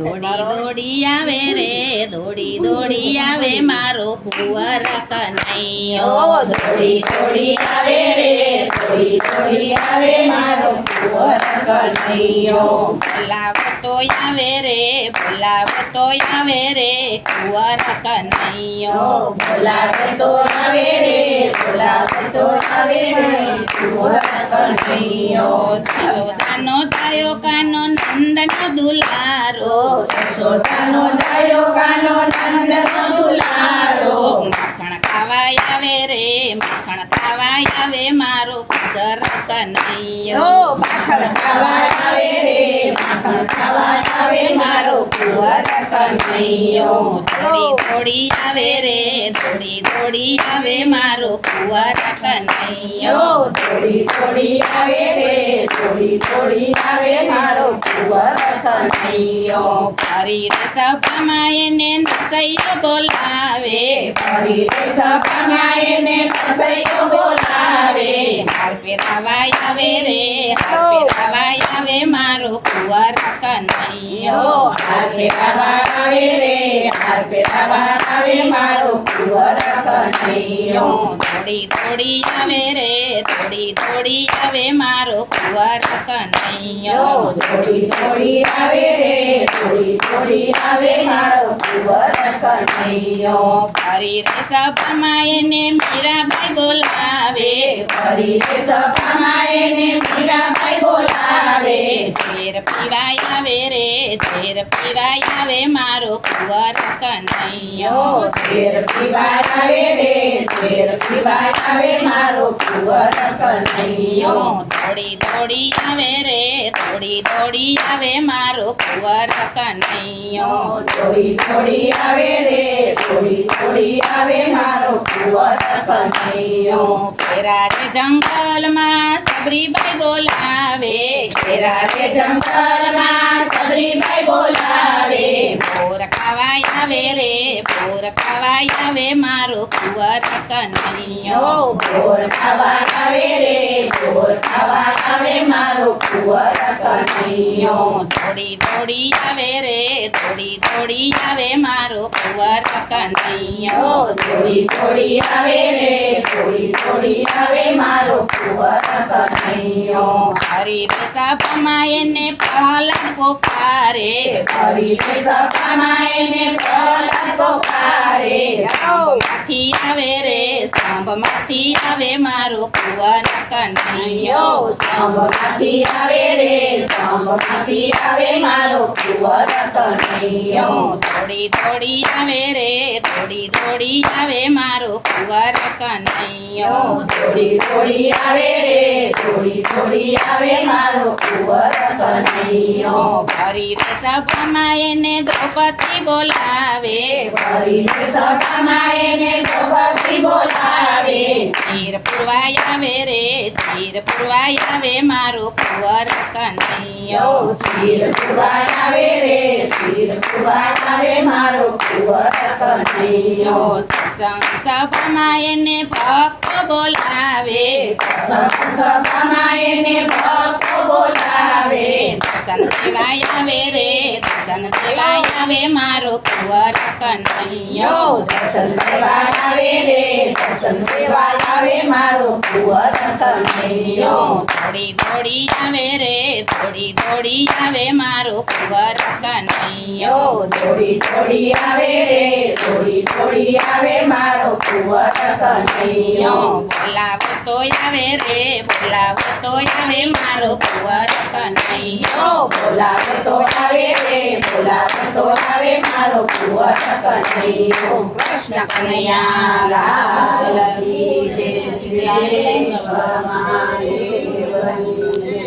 દોડી દોડી આવે રે દોડી દોડી આવે મારો કુંવર કનૈયો દોડી દોડી આવે રે દોડી દોડી આવે મારો કુંવર કનૈયો બોલાવતો આવે રે બોલાવતો આવે રે કુંવર કનૈયો બોલાવતો આવે રે બોલાવતો આવે રે કુંવર કનૈયો યશોદાનો જાયો કાનો નંદનો દુલારો યશોદાનો જાયો કાનો નંદનો દુલારો માખણ ખાવા આવે રે માખણ ખાવા આવે મારો કુંવર કનૈયો માખણ ખાવા આવે રે માખણ ખાવા આવે મારો કુંવર કનૈયો દોડી દોડી આવે રે દોડી દોડી આવે મારો કુંવર કનૈયો દોડી દોડી આવે રે દોડી દોડી આવે મારો કુંવર કનૈયો ફરી રે સભામાં એને નસૈયો બોલાવે ફરી રે સભામાં એને નસૈયો બોલાવે હાર પહેરાવા આવે રે હાર પહેરાવા આવે મારો કુંવર કનૈયો હાર પહેરાવા આવે રે હાર પહેરાવા આવે મારો કુંવર કનૈયો દોડી દોડી આવે રે દોડી દોડી આવે મારો કુંવર કનૈયો દોડી દોડી આવે રે દોડી દોડી આવે મારો કુંવર કનૈયો ફરી રે સભામાં એને મીરાબાઈ બોલાવે ફરી રે સભામાં એને મીરાબાઈ બોલાવે ઝેર પીવાય આવે રે ઝેર પીવાય આવે મારો કુંવર કનૈયો ઝેર પીવાય આવે રે ઝેર પીવાય આવે મારો કુંવર કનૈયો દોડી દોડી આવે રે દોડી દોડી આવે મારો કુંવર કનૈયો દોડી દોડી આવે રે દોડી દોડી આવે મારો કુંવર કનૈયો કેરા રે જંગલમાં સબરીબાઈ બોલાવે ઘેરા રે જંગલમાં સબરીબાઈ બોલાવે પોર ખાવાય આવે રે પોર ખાવાય આવે મારો કુંવર કનૈયો બોર ખાવા આવે રે બોર ખાવા આવે મારો કુંવર કનૈયો દોડી દોડી આવે રે દોડી દોડી આવે મારો કુંવર કનૈયો દોડી દોડી આવે રે દોડી દોડી આવે મારો કુંવર કનૈયો હરી રે સભામાં એને પ્રહલાદ પોકારે ફરી રે સભામાં એને પ્રહલાદ પોકારે માંથી આવે રે સ્તંભમાંથી આવે મારો કુંવર કનૈયો સ્તંભમાંથી આવે રે સ્તંભમાંથી આવે મારો કુંવર કનૈયો દોડી દોડી આવે રે દોડી દોડી આવે મારો કુંવર કનૈયો દોડી દોડી આવે રે દોડી દોડી આવે મારો કુંવર કનૈયો ફરી રે સભામાં એને દ્રૌપદી બોલાવે ફરી રે સભામાં એને દ્રૌપદી બોલાવે તીર પુરવાય આવે રે તીર પુરવાય આવે મારો કુંવર કનૈયો શિર પુરવાય આવે રે શિર પુરવાય આવે મારો કુંવર કનૈયો સત્સંગ સભામાં એને ભક્ત બોલાવે સભામાં એને ભક્ત બોલાવે દર્શન દેવાય આવે રે દર્શન દેવાય આવે મારો કુંવર કનૈયો દર્શન દેવાય આવે રે દર્શન દેવાય આવે મારો કુંવર કનૈયો દોડી દોડી આવે રે દોડી દોડી આવે મારો કુંવર કનૈયો દોડી દોડી આવે રે દોડી દોડી આવે મારો કુંવર કનૈયો બોલાવતો આવે રે બોલાવતો આવે મારો કુંવર કનૈયો બોલાવતો આવે રે બોલાવતો આવે મારો કુંવર કનૈયો કૃષ્ણ કનૈયા લાલ કી જય શ્રી કૃષ્ણ મહાદેવની જય.